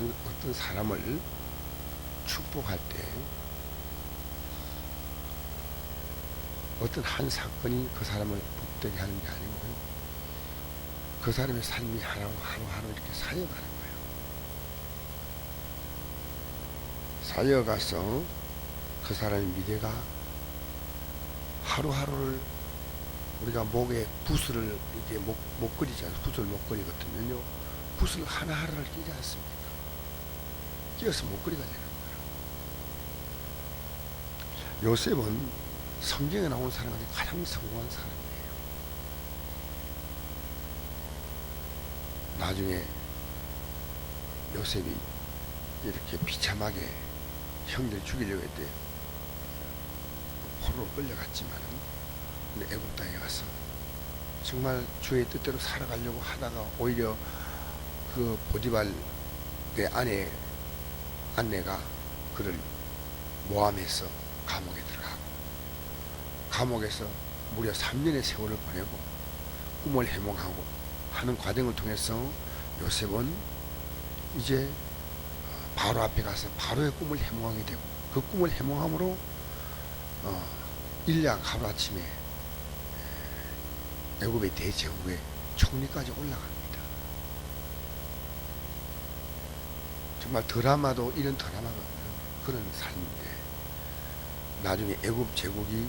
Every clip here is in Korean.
어떤 사람을 축복할 때 어떤 한 사건이 그 사람을 복되게 하는 게 아니고 그 사람의 삶이 하루하루 이렇게 사여가는 거예요. 사여가서 그 사람의 미래가 하루하루를 우리가 목에 붓을 이게 목걸이잖아요. 붓을 목걸이거든요. 붓을 하나하나를 끼지 않습니까? 끼어서 목걸이가 되는 거예요. 요셉은 성경에 나온 사람 중에 가장 성공한 사람이에요. 나중에 요셉이 이렇게 비참하게 형들 죽이려고 했대. 포로로 끌려갔지만 애굽 땅에 가서 정말 주의 뜻대로 살아가려고 하다가 오히려 그 보디발의 아내가 그를 모함해서 감옥에 들어가고 감옥에서 무려 3년의 세월을 보내고 꿈을 해몽하고 하는 과정을 통해서 요셉은 이제 바로 앞에 가서 바로의 꿈을 해몽하게 되고 그 꿈을 해몽함으로 일약 하루아침에 애굽의 대제국의 총리까지 올라갑니다. 정말 드라마도 이런 드라마가 없는 그런 삶인데 나중에 애굽 제국이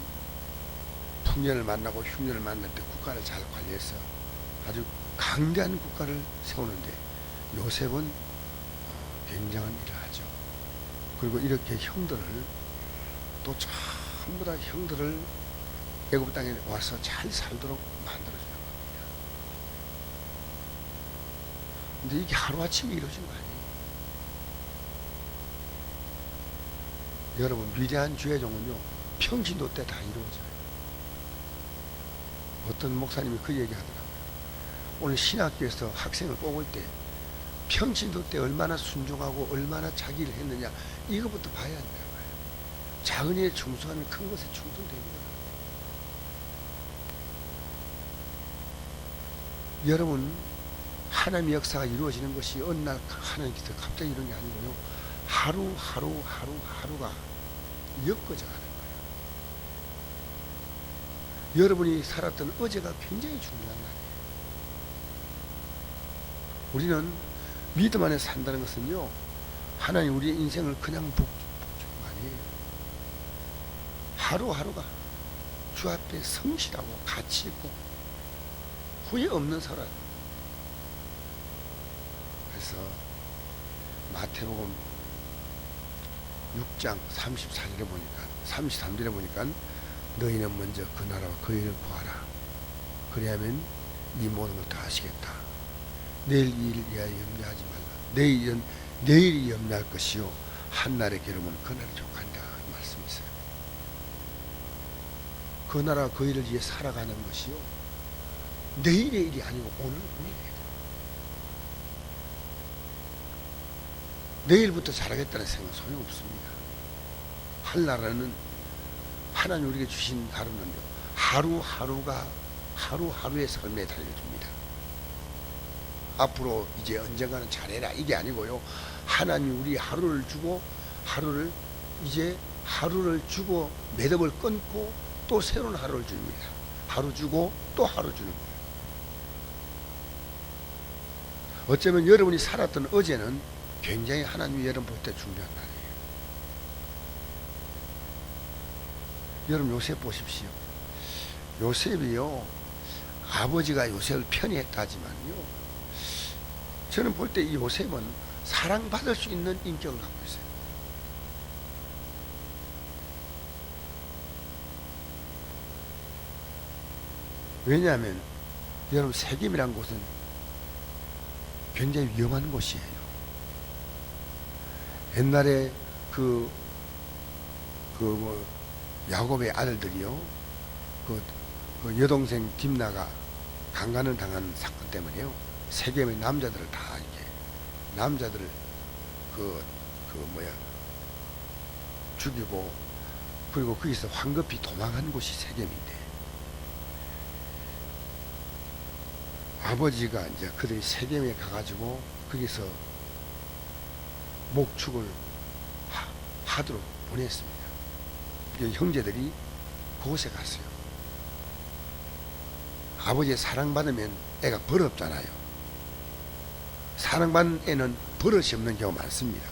풍년을 만나고 흉년을 만날 때 국가를 잘 관리해서 아주 강대한 국가를 세우는데 요셉은 굉장한 일을 하죠. 그리고 이렇게 형들을 또 전부 다 형들을 애굽 땅에 와서 잘 살도록 만들어주는 겁니다. 근데 이게 하루아침에 이루어진 거 아니에요. 여러분 위대한 주의 종은요 평신도 때 다 이루어져요. 어떤 목사님이 그 얘기 하더라고요. 오늘 신학교에서 학생을 뽑을 때 평신도 때 얼마나 순종하고 얼마나 자기를 했느냐 이것부터 봐야 한다는 거예요. 작은 일에 충성하면 큰 것에 충성됩니다. 여러분 하나님의 역사가 이루어지는 것이 어느 날 하나님께서 갑자기 이런 게 아니고요. 하루가 엮어져 가는 거예요. 여러분이 살았던 어제가 굉장히 중요한 날이에요. 우리는 믿음 안에 산다는 것은요. 하나님 우리의 인생을 그냥 복주는 거 아니에요. 하루하루가 주 앞에 성실하고 가치 있고 후회 없는 살아요. 그래서 마태복음 6장 33절에 보니까 너희는 먼저 그 나라와 그 일을 구하라. 그리하면 이 모든 걸 다 하시겠다. 내일 일 위하여 염려하지 말라. 내일이 염려할 것이요 한날의 괴로움은 그날이 족한다. 말씀이 있어요. 그 나라와 그 일을 위해 살아가는 것이요 내일의 일이 아니고 오늘의 일이에요. 내일부터 잘하겠다는 생각은 소용없습니다. 할 나라는 하나님 우리에게 주신 하루는요 하루하루의 삶에 달려줍니다. 앞으로 이제 언젠가는 잘해라 이게 아니고요. 하나님 우리 하루를 주고 매듭을 끊고 또 새로운 하루를 줍니다. 하루 주고 또 하루 주는 거예요. 어쩌면 여러분이 살았던 어제는 굉장히 하나님이 여러분 볼 때 중요한 날이에요. 여러분 요셉 보십시오. 요셉이요 아버지가 요셉을 편애했다 하지만요 저는 볼 때 이 요셉은 사랑받을 수 있는 인격을 갖고 있어요. 왜냐하면 여러분 세겜이란 곳은 굉장히 위험한 곳이에요. 옛날에 야곱의 아들들이요 그 여동생 딥나가 강간을 당한 사건 때문에요 세겜의 남자들을 다 이렇게 남자들을 죽이고 그리고 거기서 황급히 도망한 곳이 세겜인데 아버지가 이제 그들이 세겜에 가가지고 거기서 목축을 하도록 보냈습니다. 형제들이 그곳에 갔어요. 아버지의 사랑받으면 애가 버릇없잖아요. 사랑받는 애는 버릇이 없는 경우가 많습니다.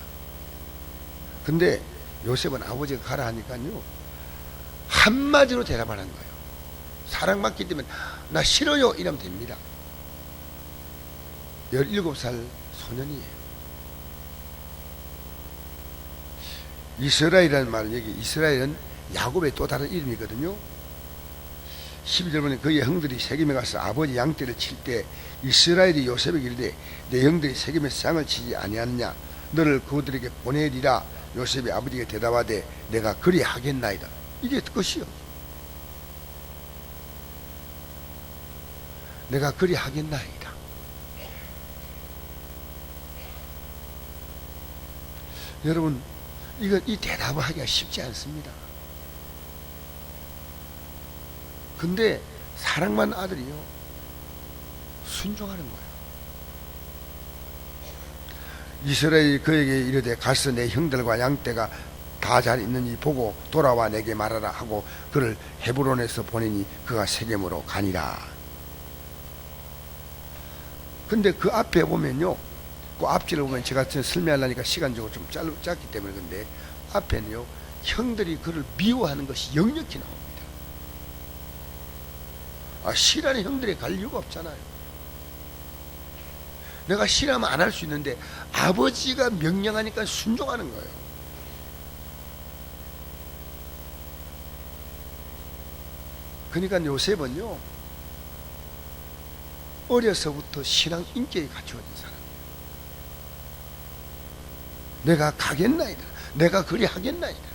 근데 요셉은 아버지가 가라 하니까요, 한마디로 대답하는 거예요. 사랑받기 때문에 나 싫어요 이러면 됩니다. 17살 소년이에요. 이스라엘이라는 말은, 여기 이스라엘은 야곱의 또 다른 이름이거든요. 12절 보면 그의 형들이 세겜에 가서 아버지 양떼를 칠 때 이스라엘이 요셉에게 이르되 내 형들이 세겜에서 장을 치지 아니하느냐, 너를 그들에게 보내리라. 요셉이 아버지에게 대답하되 내가 그리 하겠나이다. 이게 뜻이요. 내가 그리 하겠나이다. 여러분, 이 대답을 하기가 쉽지 않습니다. 근데 사랑받는 아들이요, 순종하는 거예요. 이스라엘이 그에게 이르되 가서 내 형들과 양떼가 다 잘 있는지 보고 돌아와 내게 말하라 하고 그를 헤브론에서 보내니 그가 세겜으로 가니라. 근데 그 앞에 보면요, 그 앞지를 보면 제가 설명하려니까 시간적으로 좀 짧기 때문에, 근데 앞에는요, 형들이 그를 미워하는 것이 역력히 나옵니다. 싫어하는 형들이 갈 이유가 없잖아요. 내가 싫어하면 안 할 수 있는데 아버지가 명령하니까 순종하는 거예요. 그러니까 요셉은요, 어려서부터 신앙 인격이 갖추어진 사람. 내가 가겠나이다. 내가 그리 하겠나이다.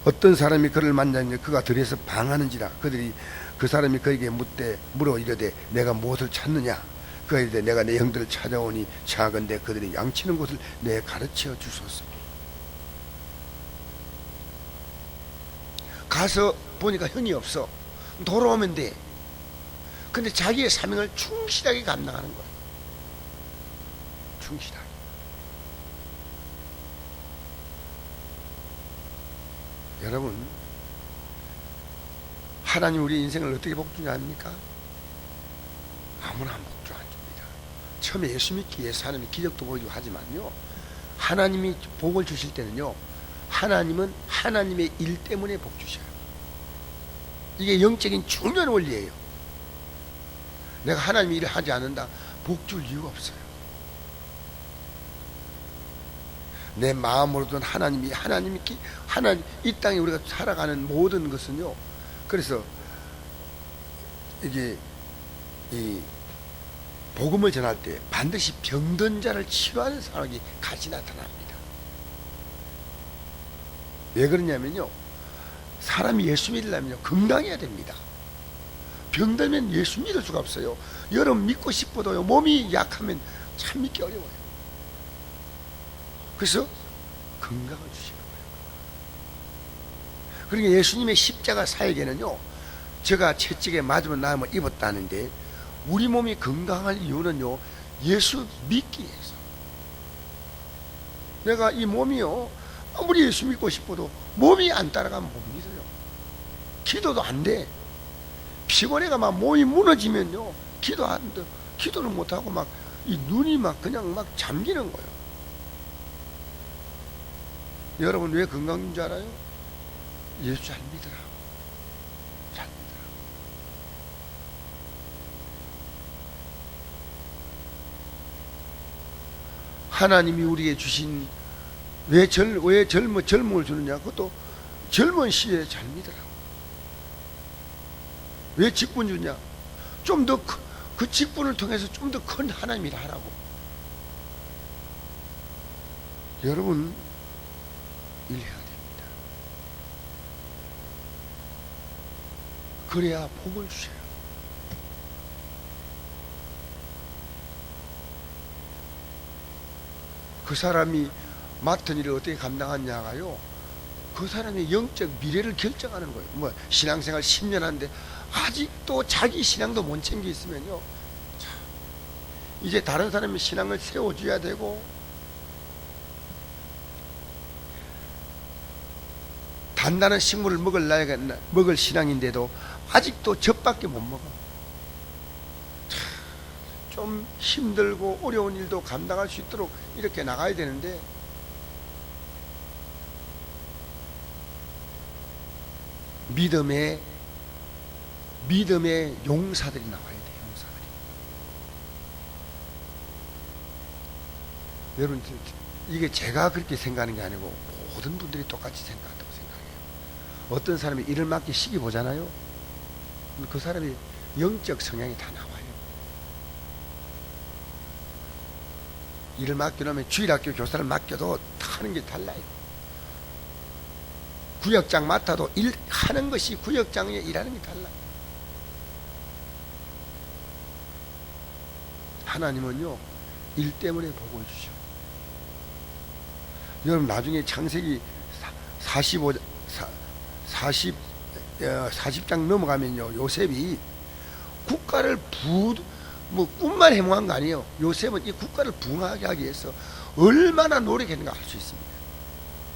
어떤 사람이 그를 만나니 그가 들에서 방하는지라. 그들이 그 사람이 그에게 물어 이르되 내가 무엇을 찾느냐. 그가 이르되 내가 내 형들을 찾아오니 차건대 그들이 양치는 곳을 내 가르쳐 주소서. 가서 보니까 형이 없어. 돌아오면 돼. 근데 자기의 사명을 충실하게 감당하는 거예요. 충실하게. 여러분, 하나님 우리 인생을 어떻게 복주냐 합니까? 아무나 복주 안 줍니다. 처음에 예수 믿기 위해서 하나님이 기적도 보여주고 하지만요, 하나님이 복을 주실 때는요, 하나님은 하나님의 일 때문에 복 주셔요. 이게 영적인 중요한 원리예요. 내가 하나님 일을 하지 않는다, 복 줄 이유가 없어요. 내 마음으로든 하나님, 이 땅에 우리가 살아가는 모든 것은요, 그래서 이게 이 복음을 전할 때 반드시 병든 자를 치료하는 사람이 같이 나타납니다. 왜 그러냐면요, 사람이 예수 믿으려면요, 건강해야 됩니다. 병들면 예수 믿을 수가 없어요. 여러분 믿고 싶어도요, 몸이 약하면 참 믿기 어려워요. 그래서 건강을 주시는 거예요. 그러니까 예수님의 십자가 사역에는요, 제가 채찍에 맞으면 나음을 입었다는데, 우리 몸이 건강할 이유는요, 예수 믿기 위해서. 내가 이 몸이요, 아무리 예수 믿고 싶어도 몸이 안 따라가면 못 믿어요. 기도도 안 돼. 피곤해가 막 몸이 무너지면요, 기도를 못하고 막 이 눈이 막 그냥 막 잠기는 거예요. 여러분 왜 건강인 줄 알아요? 예수 잘 믿으라. 잘 믿으라. 하나님이 우리에게 주신 왜 젊음을 주느냐? 그것도 젊은 시에 잘 믿으라고. 왜 직분 주냐? 좀 더 그 직분을 통해서 좀 더 큰 하나님 일 하라고. 여러분 일해야 됩니다. 그래야 복을 주셔요. 그 사람이 맡은 일을 어떻게 감당하냐가요, 그 사람의 영적 미래를 결정하는 거예요. 뭐 신앙생활 10년 하는데 아직도 자기 신앙도 못 챙겨 있으면요, 이제 다른 사람의 신앙을 세워줘야 되고, 단단한 식물을 먹을 신앙인데도 아직도 젖밖에 못 먹어. 좀 힘들고 어려운 일도 감당할 수 있도록 이렇게 나가야 되는데, 믿음의 용사들이 나와야 돼. 용사들이. 여러분, 이게 제가 그렇게 생각하는 게 아니고 모든 분들이 똑같이 생각한다고 생각해요. 어떤 사람이 일을 맡기 시기 보잖아요. 그 사람이 영적 성향이 다 나와요. 일을 맡겨놓으면 주일학교 교사를 맡겨도 하는 게 달라요. 구역장 맡아도 일하는 것이 구역장에 일하는 게 달라요. 하나님은요, 일 때문에 복을 주셔. 여러분, 나중에 창세기 40장 넘어가면요, 요셉이 국가를 꿈만 해몽한 거 아니에요. 요셉은 이 국가를 부흥하게 하기 위해서 얼마나 노력했는가 알 수 있습니다.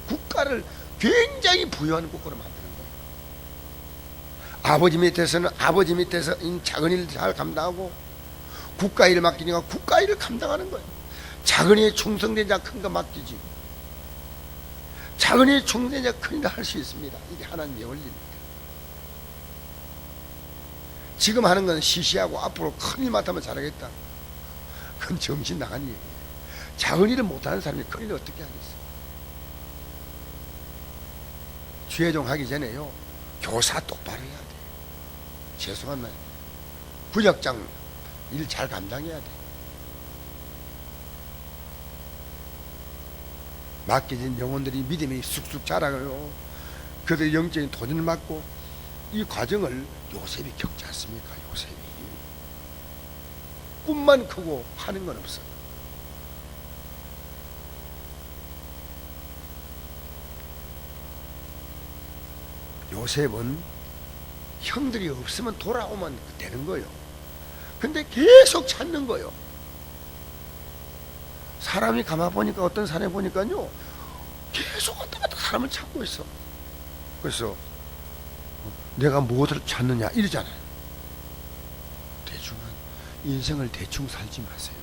국가를 굉장히 부유한 국가로 만드는 거예요. 아버지 밑에서는 아버지 밑에서 작은 일을 잘 감당하고, 국가 일을 맡기니까 국가 일을 감당하는 거예요. 작은 일에 충성된 자 큰 거 맡기지. 작은 일에 충성된 자 큰 일을 할 수 있습니다. 이게 하나님의 원리입니다. 지금 하는 건 시시하고 앞으로 큰 일 맡으면 잘하겠다. 그건 정신 나간 일이에요. 작은 일을 못하는 사람이 큰 일을 어떻게 하겠어. 주회종 하기 전에요, 교사 똑바로 해야 돼. 죄송한 말, 구역장 일 잘 감당해야 돼. 맡겨진 영혼들이 믿음이 쑥쑥 자라요. 그들의 영적인 도전을 맡고, 이 과정을 요셉이 겪지 않습니까? 요셉이 꿈만 크고 하는 건 없어. 요셉은 형들이 없으면 돌아오면 되는 거예요. 근데 계속 찾는 거예요. 사람이 가만 보니까, 어떤 사람이 보니까요, 계속 왔다 갔다 사람을 찾고 있어. 그래서 내가 무엇을 찾느냐 이러잖아요. 인생을 대충 살지 마세요.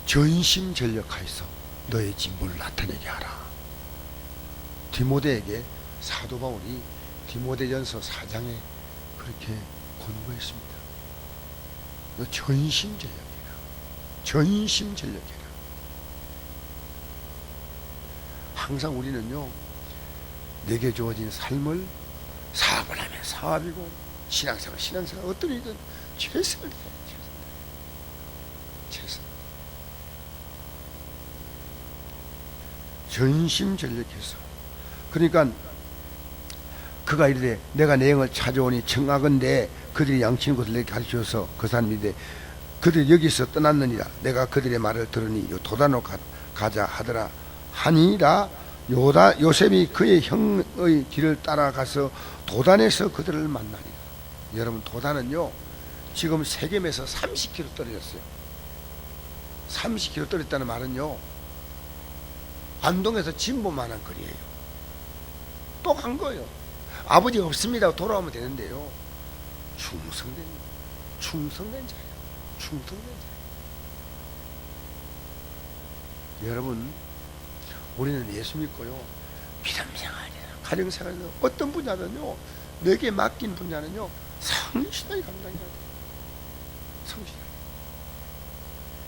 전심전력하여서 너의 진보를 나타내게 하라. 디모데에게 사도 바울이 디모데전서 4장에 그렇게 권고했습니다. 너 전심전력해라. 전심전력해라. 항상 우리는요, 내게 주어진 삶을 사업을 하면 사업이고, 신앙생활 어떤 일이든 최선을 다해. 최선. 전심전력해서. 그러니까 그가 이르되 내가 내 영을 찾아오니 청하건대 그들이 양치는 곳을 내게 가르쳐서 그 사람이 이르되 그들이 여기서 떠났느니라. 내가 그들의 말을 들으니 도단으로 가자 하더라 하니라. 요셉이 그의 형의 길을 따라가서 도단에서 그들을 만나니라. 여러분, 도단은요 지금 세겜에서 30km 떨어졌어요. 30km 떨어졌다는 말은요, 안동에서 진보만한 거리예요. 또 간 거예요. 아버지 없습니다 돌아오면 되는데요, 충성된 자예요. 충성된 자예요. 여러분, 우리는 예수 믿고요, 믿음생활이나 가정생활이나 어떤 분야든요, 내게 맡긴 분야는요 성실하게 감당해야 돼요. 성실하게.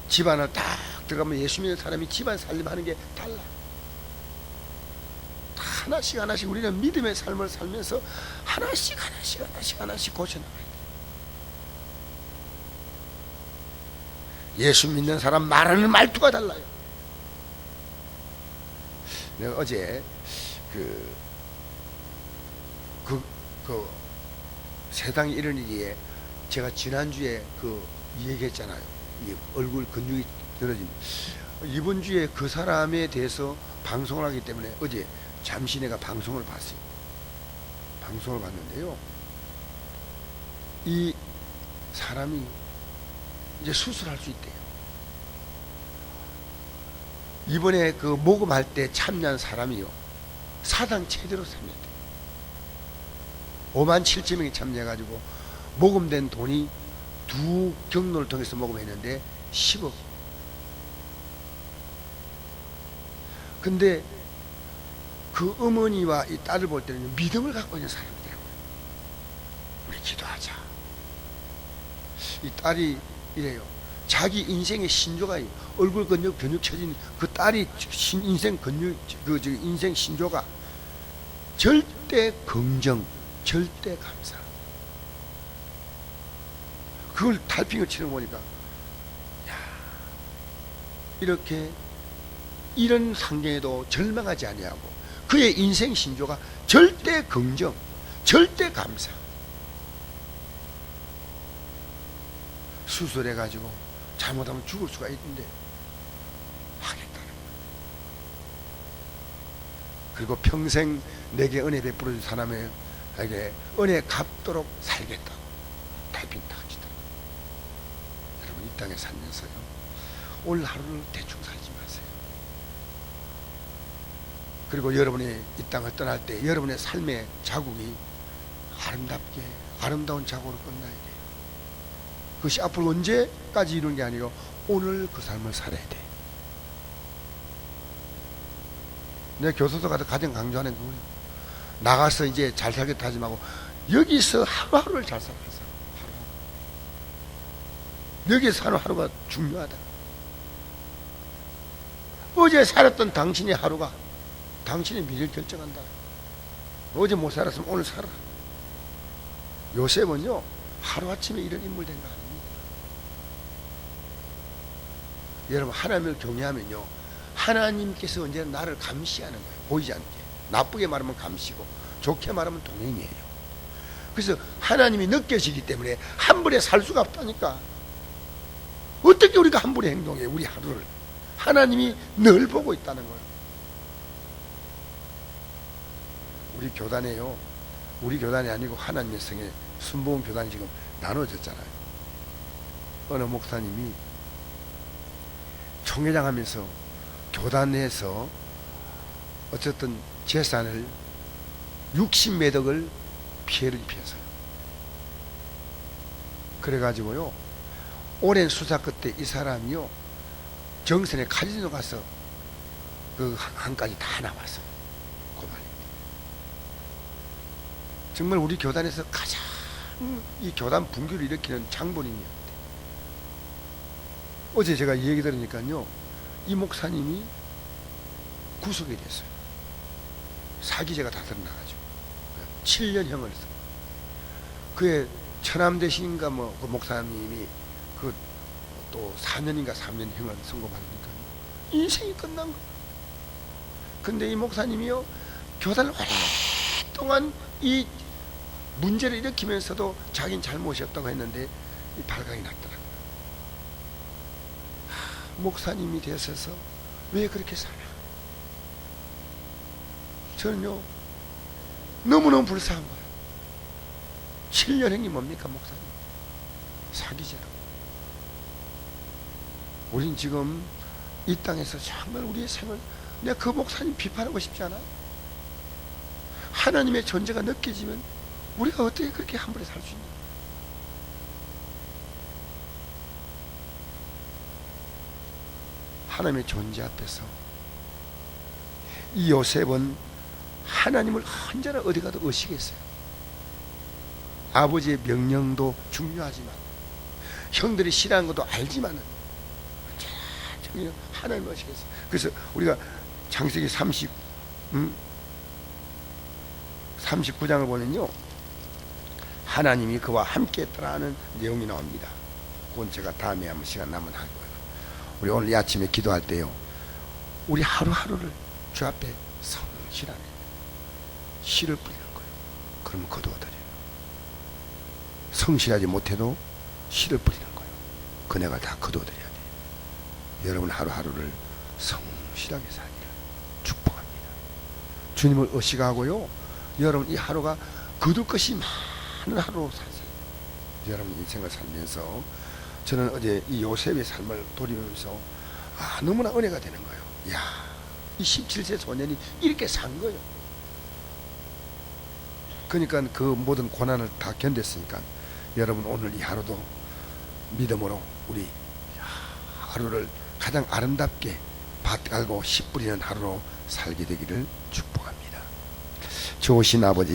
집안을 딱 들어가면 예수 믿는 사람이 집안 살림하는 게 달라. 하나씩 우리는 믿음의 삶을 살면서 하나씩 고쳐나가야 돼요. 예수 믿는 사람 말하는 말투가 달라요. 내가 어제 세상에 이런 일이에 제가 지난주에 얘기했잖아요. 이 얼굴 근육이 늘어진, 이번 주에 그 사람에 대해서 방송을 하기 때문에 어제 잠시 내가 방송을 봤어요. 방송을 봤는데요, 이 사람이 이제 수술할 수 있대요. 이번에 그 모금할 때 참여한 사람이요, 사당 최대로 참여했대요. 5만 7천 명이 참여해가지고 모금된 돈이 두 경로를 통해서 모금했는데 10억. 근데 그 어머니와 이 딸을 볼 때는 믿음을 갖고 있는 사람이더라고요. 우리 기도하자. 이 딸이 이래요. 자기 인생의 신조가 얼굴 근육 처진 그 딸이 인생 근육 인생 신조가 절대 긍정, 절대 감사. 그걸 달핑을 치는 거니까, 야, 이렇게 이런 상경에도 절망하지 아니하고 그의 인생 신조가 절대 긍정, 절대 감사. 수술해가지고 잘못하면 죽을 수가 있는데 하겠다는 거예요. 그리고 평생 내게 은혜 베풀어 준 사람에게 은혜 갚도록 살겠다고 달빛 딱 하시더라고요. 여러분, 이 땅에 살면서요, 오늘 하루를 대충 살지 마세요. 그리고 여러분이 이 땅을 떠날 때 여러분의 삶의 자국이 아름답게 아름다운 자국으로 끝나야 돼요. 그것이 앞으로 언제까지 이루는 게 아니고 오늘 그 삶을 살아야 돼. 내가 교도소 가서 가장 강조하는 거예요. 나가서 이제 잘 살겠다 하지 말고 여기서 하루하루를 잘 살아서 여기서 사는 하루가 중요하다. 어제 살았던 당신의 하루가 당신의 미래를 결정한다. 어제 못 살았으면 오늘 살아. 요셉은요, 하루아침에 이런 인물 된 거 아닙니다. 여러분, 하나님을 경외하면요, 하나님께서 언제나 나를 감시하는 거예요. 보이지 않게. 나쁘게 말하면 감시고 좋게 말하면 동행이에요. 그래서 하나님이 느껴지기 때문에 함부로 살 수가 없다니까. 어떻게 우리가 함부로 행동해? 우리 하루를 하나님이 늘 보고 있다는 거예요. 우리 교단에요, 우리 교단이 아니고 하나님의 성에 순복음 교단이 지금 나눠졌잖아요. 어느 목사님이 총회장 하면서 교단 내에서 어쨌든 재산을 60매덕을 피해를 입혔어요. 그래가지고요, 오랜 수사 끝에 이 사람이요, 정선에 카지노 가서 그 한까지 다 나왔어요. 고만이. 정말 우리 교단에서 가장 이 교단 분규를 일으키는 장본인이었대. 어제 제가 이 얘기 들으니까요, 이 목사님이 구속이 됐어요. 사기죄가 다 드러나가지고 7년형을 써. 그의 천암대신인가 뭐 그 목사님이 그 또 4년인가 3년형을 선고받으니까 인생이 끝난 거. 근데 이 목사님이요, 교단을 오랫동안 이 문제를 일으키면서도 자기는 잘못이었다고 했는데 이 발각이 났더라고요. 목사님이 되셔서 왜 그렇게 살아? 저는요, 너무너무 불쌍한 거예요. 7년형이 뭡니까, 목사님? 사기죄라고. 우린 지금 이 땅에서 정말 우리의 생을, 내가 그 목사님 비판하고 싶지 않아? 하나님의 존재가 느껴지면 우리가 어떻게 그렇게 함부로 살 수 있냐? 하나님의 존재 앞에서 이 요셉은 하나님을 언제나 어디 가도 의식했어요. 아버지의 명령도 중요하지만, 형들이 싫어하는 것도 알지만은 하나님을 의식했어요. 그래서 우리가 창세기 39장을 보면요, 하나님이 그와 함께 했더라는 내용이 나옵니다. 그건 제가 다음에 한번 시간 나면 할 거예요. 우리 오늘 이 아침에 기도할 때요, 우리 하루하루를 주 앞에 성실하게 씨를 뿌리는 거예요. 그러면 거두어드려요. 성실하지 못해도 씨를 뿌리는 거예요. 그네가 다 거두어드려야 돼요. 여러분 하루하루를 성실하게 살기를 축복합니다. 주님을 의식하고요, 여러분 이 하루가 거둘 것이 많은 하루로 사세요. 여러분 인생을 살면서 저는 어제 이 요셉의 삶을 돌이면서 너무나 은혜가 되는 거예요. 야, 이 17세 소년이 이렇게 산 거예요. 그러니까 그 모든 고난을 다 견뎠으니까 여러분 오늘 이 하루도 믿음으로 우리 하루를 가장 아름답게 밭 갈고 씨 뿌리는 하루로 살게 되기를 축복합니다. 좋으신 아버지